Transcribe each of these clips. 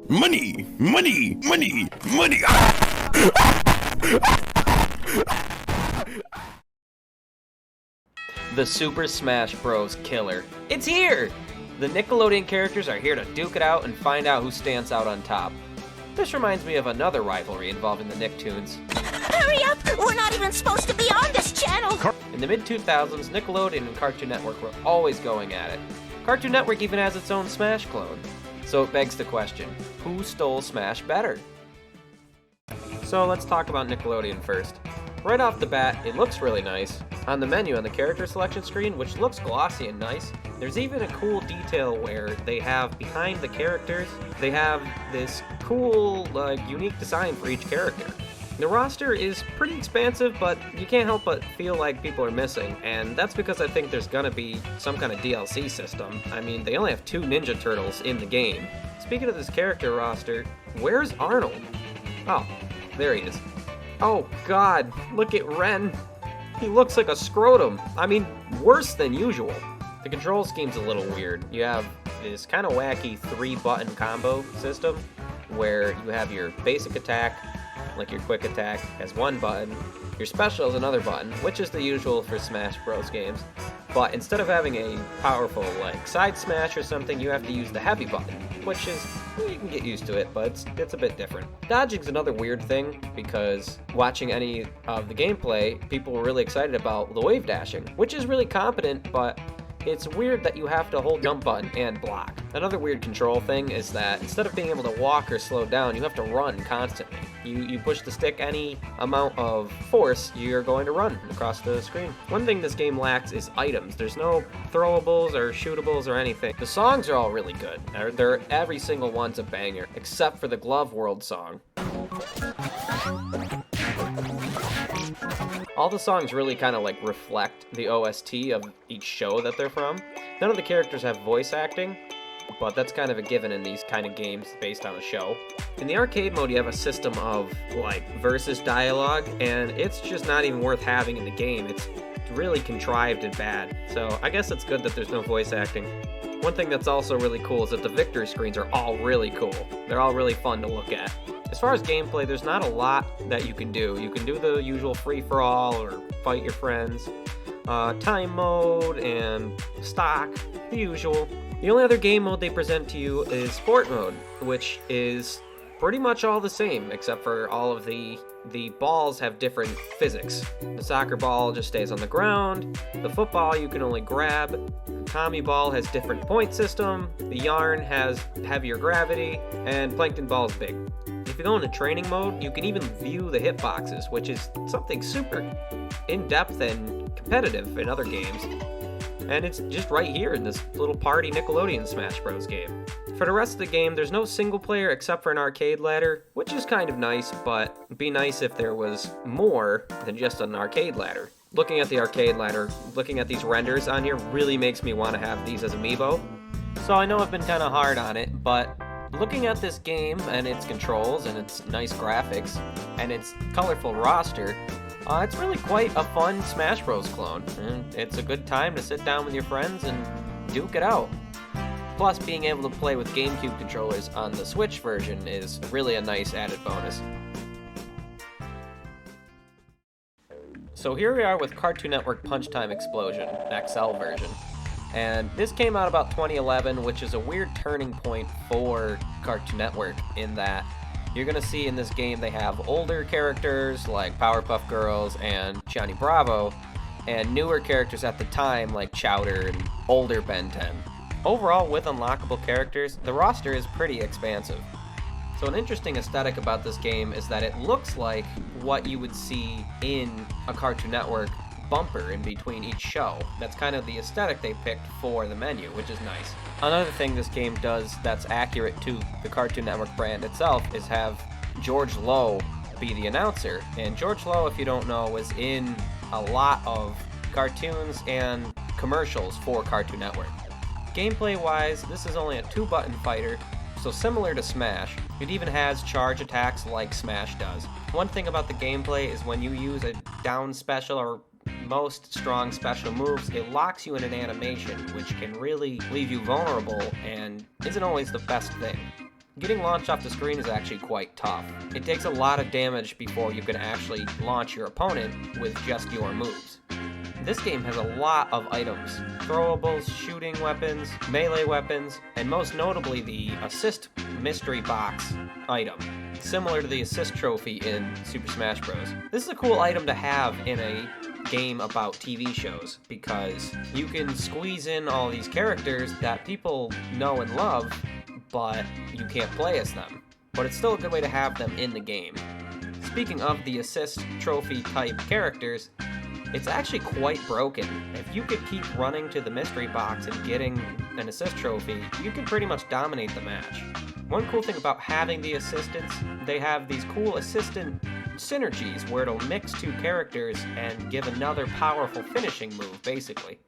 Money! Money! Money! Money! The Super Smash Bros. Killer. It's here! The Nickelodeon characters are here to duke it out and find out who stands out on top. This reminds me of another rivalry involving the Nicktoons. Hurry up! We're not even supposed to be on this channel! In the mid-2000s, Nickelodeon and Cartoon Network were always going at it. Cartoon Network even has its own Smash clone. So it begs the question, who stole Smash better? So let's talk about Nickelodeon first. Right off the bat, it looks really nice. On the menu on the character selection screen, which looks glossy and nice, there's even a cool detail where they have behind the characters, they have this cool, unique design for each character. The roster is pretty expansive, but you can't help but feel like people are missing, and that's because I think there's gonna be some kind of DLC system. I mean, they only have 2 Ninja Turtles in the game. Speaking of this character roster, where's Arnold? Oh, there he is. Oh god, look at Ren. He looks like a scrotum. I mean, worse than usual. The control scheme's a little weird. You have this kind of wacky 3-button combo system where you have your basic attack, like your quick attack, has 1 button. Your special is another button, which is the usual for Smash Bros. Games. But instead of having a powerful, side smash or something, you have to use the heavy button, which is, you can get used to it, but it's a bit different. Dodging's another weird thing, because watching any of the gameplay, people were really excited about the wave dashing, which is really competent, but it's weird that you have to hold jump button and block. Another weird control thing is that instead of being able to walk or slow down, you have to run constantly. You push the stick any amount of force, you're going to run across the screen. One thing this game lacks is items. There's no throwables or shootables or anything. The songs are all really good. Every single one's a banger, except for the Glove World song. All the songs really kind of reflect the OST of each show that they're from. None of the characters have voice acting, but that's kind of a given in these kind of games based on a show. In the arcade mode, you have a system of versus dialogue, and it's just not even worth having in the game. It's really contrived and bad. So I guess it's good that there's no voice acting. One thing that's also really cool is that the victory screens are all really cool. They're all really fun to look at. As far as gameplay, there's not a lot that you can do. You can do the usual free-for-all or fight your friends, time mode, and stock, the usual. The only other game mode they present to you is sport mode, which is pretty much all the same, except for all of the balls have different physics. The soccer ball just stays on the ground, the football you can only grab, the Tommy ball has different point system, the yarn has heavier gravity, and plankton ball is big. If you go into training mode, you can even view the hitboxes, which is something super in-depth and competitive in other games. And it's just right here in this little party Nickelodeon Smash Bros. Game. For the rest of the game, there's no single player except for an arcade ladder, which is kind of nice, but it'd be nice if there was more than just an arcade ladder. Looking at the arcade ladder, looking at these renders on here really makes me want to have these as amiibo. So I know I've been kind of hard on it, but looking at this game and its controls and its nice graphics and its colorful roster, it's really quite a fun Smash Bros. Clone, and it's a good time to sit down with your friends and duke it out. Plus, being able to play with GameCube controllers on the Switch version is really a nice added bonus. So here we are with Cartoon Network Punch Time Explosion, XL version. And this came out about 2011, which is a weird turning point for Cartoon Network in that you're going to see in this game they have older characters like Powerpuff Girls and Johnny Bravo, and newer characters at the time like Chowder and older Ben 10. Overall, with unlockable characters, the roster is pretty expansive. So an interesting aesthetic about this game is that it looks like what you would see in a Cartoon Network bumper in between each show. That's kind of the aesthetic they picked for the menu, which is nice. Another thing this game does that's accurate to the Cartoon Network brand itself is have George Lowe be the announcer. And George Lowe, if you don't know, was in a lot of cartoons and commercials for Cartoon Network. Gameplay-wise, this is only a 2-button fighter, so similar to Smash. It even has charge attacks like Smash does. One thing about the gameplay is when you use a down special or most strong special moves, it locks you in an animation, which can really leave you vulnerable and isn't always the best thing. Getting launched off the screen is actually quite tough. It takes a lot of damage before you can actually launch your opponent with just your moves. This game has a lot of items: throwables, shooting weapons, melee weapons, and most notably the assist mystery box item, similar to the assist trophy in Super Smash Bros. This is a cool item to have in a game about TV shows because you can squeeze in all these characters that people know and love, but you can't play as them. But it's still a good way to have them in the game. Speaking of the assist trophy type characters, it's actually quite broken. If you could keep running to the mystery box and getting an assist trophy, you can pretty much dominate the match. One cool thing about having the assistants, they have these cool assistant synergies where it'll mix two characters and give another powerful finishing move, basically.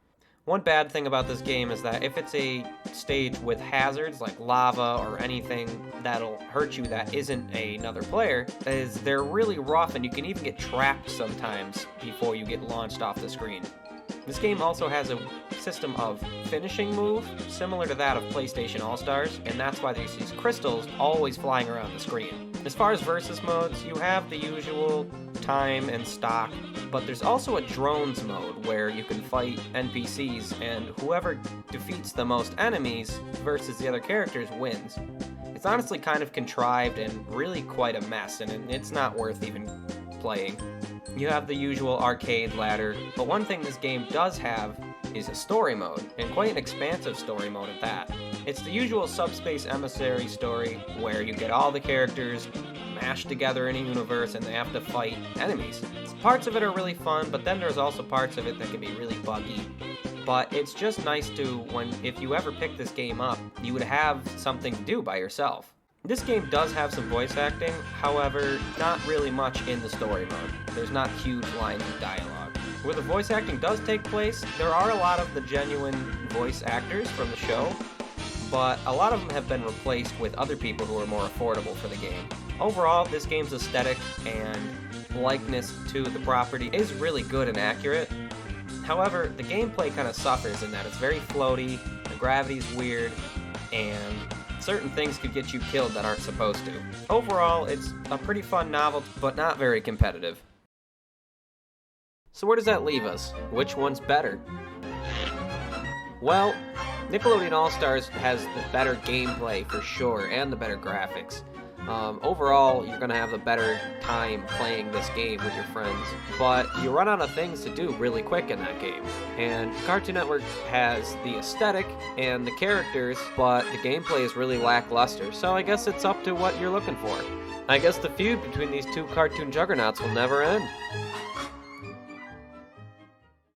One bad thing about this game is that if it's a stage with hazards like lava or anything that'll hurt you that isn't another player, is they're really rough and you can even get trapped sometimes before you get launched off the screen. This game also has a system of finishing move similar to that of PlayStation All-Stars, and that's why there's these crystals always flying around the screen. As far as versus modes, you have the usual time and stock, but there's also a drones mode where you can fight NPCs, and whoever defeats the most enemies versus the other characters wins. It's honestly kind of contrived and really quite a mess, and it's not worth even playing. You have the usual arcade ladder, but one thing this game does have is a story mode, and quite an expansive story mode at that. It's the usual Subspace Emissary story where you get all the characters mashed together in a universe and they have to fight enemies. Parts of it are really fun, but then there's also parts of it that can be really buggy. But it's just nice to, if you ever pick this game up, you would have something to do by yourself. This game does have some voice acting, however, not really much in the story mode. There's not huge lines of dialogue. Where the voice acting does take place, there are a lot of the genuine voice actors from the show, but a lot of them have been replaced with other people who are more affordable for the game. Overall, this game's aesthetic and likeness to the property is really good and accurate. However, the gameplay kind of suffers in that it's very floaty, the gravity's weird, and certain things could get you killed that aren't supposed to. Overall, it's a pretty fun novel, but not very competitive. So where does that leave us? Which one's better? Well, Nickelodeon All-Stars has the better gameplay for sure, and the better graphics. Overall, you're going to have a better time playing this game with your friends, but you run out of things to do really quick in that game. And Cartoon Network has the aesthetic and the characters, but the gameplay is really lackluster, so I guess it's up to what you're looking for. I guess the feud between these two cartoon juggernauts will never end.